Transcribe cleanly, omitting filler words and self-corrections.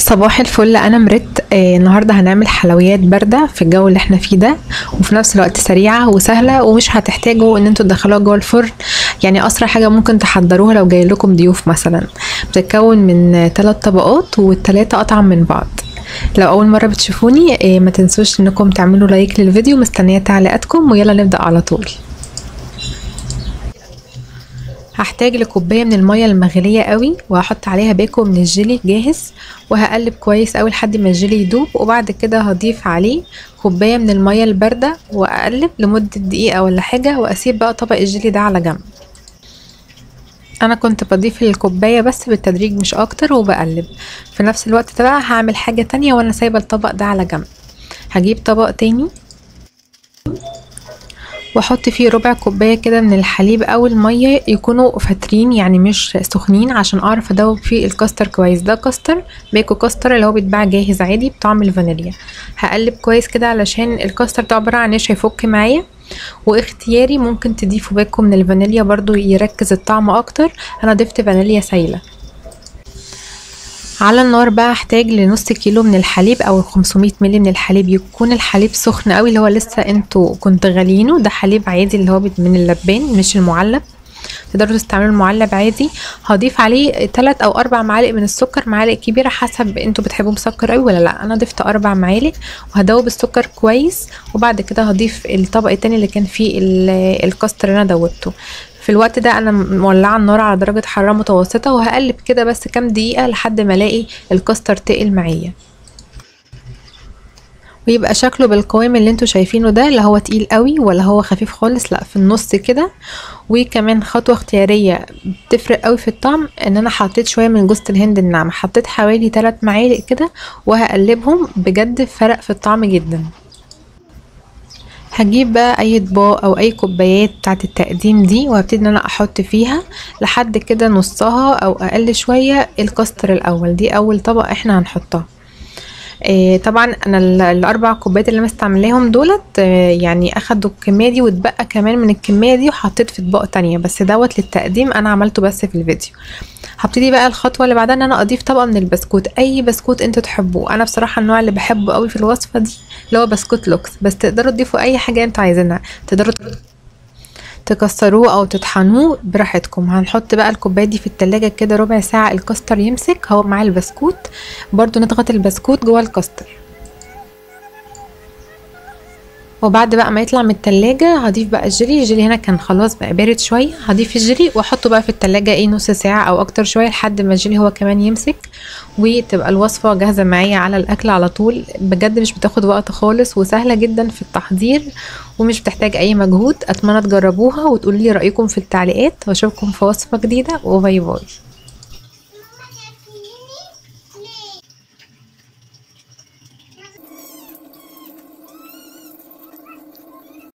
صباح الفل، انا مرت. النهارده هنعمل حلويات بارده في الجو اللي احنا فيه ده، وفي نفس الوقت سريعه وسهله ومش هتحتاجوا ان انتوا تدخلوها جوه الفرن. يعني اسرع حاجه ممكن تحضروها لو جاي لكم ضيوف مثلا. بتتكون من 3 طبقات والتلاتة اطعم من بعض. لو اول مره بتشوفوني ما تنسوش انكم تعملوا لايك للفيديو، مستنيه تعليقاتكم ويلا نبدا على طول. هحتاج لكوبايه من الميه المغليه قوي، وهحط عليها باكو من الجيلي جاهز، وهقلب كويس قوي لحد ما الجيلي يدوب، وبعد كده هضيف عليه كوبايه من الميه البارده واقلب لمده دقيقه ولا حاجه، واسيب بقى طبق الجيلي ده على جنب. انا كنت بضيف الكوبايه بس بالتدريج مش اكتر، وبقلب في نفس الوقت ده. بقى هعمل حاجه تانية وانا سايبه الطبق ده على جنب. هجيب طبق تاني واحط فيه ربع كوبايه كده من الحليب او الميه، يكونوا فاترين يعني مش سخنين، عشان اعرف ادوب فيه الكاستر كويس. ده كاستر باكو كاستر اللي هو بيتباع جاهز عادي بطعم الفانيليا. هقلب كويس كده علشان الكاستر ده عباره عن نشا يفك معايا، واختياري ممكن تضيفوا باكو من الفانيليا برضو يركز الطعم اكتر. انا ضفت فانيليا سايله. على النار بقى هحتاج لنص كيلو من الحليب او 500 مللي من الحليب. يكون الحليب سخن قوي اللي هو لسه انتوا كنت غاليينه. ده حليب عادي اللي هو من اللبان مش المعلب، تقدروا تستعملوا المعلب عادي. هضيف عليه 3 أو 4 معالق من السكر، معالق كبيره حسب انتوا بتحبوا مسكر قوي ولا لا. انا ضفت 4 معالق وهدوب السكر كويس، وبعد كده هضيف الطبق التاني اللي كان فيه الكاستر اللي انا دوبته. في الوقت ده انا مولعه النار على درجه حراره متوسطه، وهقلب كده بس كام دقيقه لحد ما الاقي الكاستر تقل معايا، ويبقى شكله بالقوام اللي انتوا شايفينه ده، لا هو تقيل قوي ولا هو خفيف خالص، لا في النص كده. وكمان خطوه اختياريه بتفرق قوي في الطعم، ان انا حطيت شويه من جوز الهند الناعمه، حطيت حوالي 3 معالق كده وهقلبهم. بجد فرق في الطعم جدا. هجيب بقى اي اطباق او اي كوبايات بتاعه التقديم دي، وهبتدي ان انا احط فيها لحد كده نصها او اقل شويه الكاستر الاول. دي اول طبق احنا هنحطها. طبعا انا ال4 كوبايات اللي مستعملاهم دولت يعني اخدوا الكميه دي، واتبقى كمان من الكميه دي وحطيت في اطباق تانية، بس دوت للتقديم انا عملته بس في الفيديو. هبتدي بقى الخطوه اللي بعدها ان انا اضيف طبقه من البسكوت، اي بسكوت انتوا تحبوه. انا بصراحه النوع اللي بحبه قوي في الوصفه دي اللي هو بسكوت لوكس، بس تقدروا تضيفوا اي حاجه انتوا عايزينها، تقدروا تكسروه او تطحنوه براحتكم. هنحط بقى الكوبايه دي في التلاجة كده ربع ساعه الكاستر يمسك هو مع البسكوت. برضو نضغط البسكوت جوه الكاستر، وبعد بقى ما يطلع من التلاجة هضيف بقى الجيلي هنا كان خلاص بقى بارد شويه. هضيف الجيلي واحطه بقى في التلاجة نص ساعه او اكتر شويه لحد ما الجيلي هو كمان يمسك، وتبقى الوصفه جاهزه معايا على الاكل على طول. بجد مش بتاخد وقت خالص وسهله جدا في التحضير ومش بتحتاج اي مجهود. اتمنى تجربوها وتقولوا لي رايكم في التعليقات، واشوفكم في وصفه جديده، وباي باي.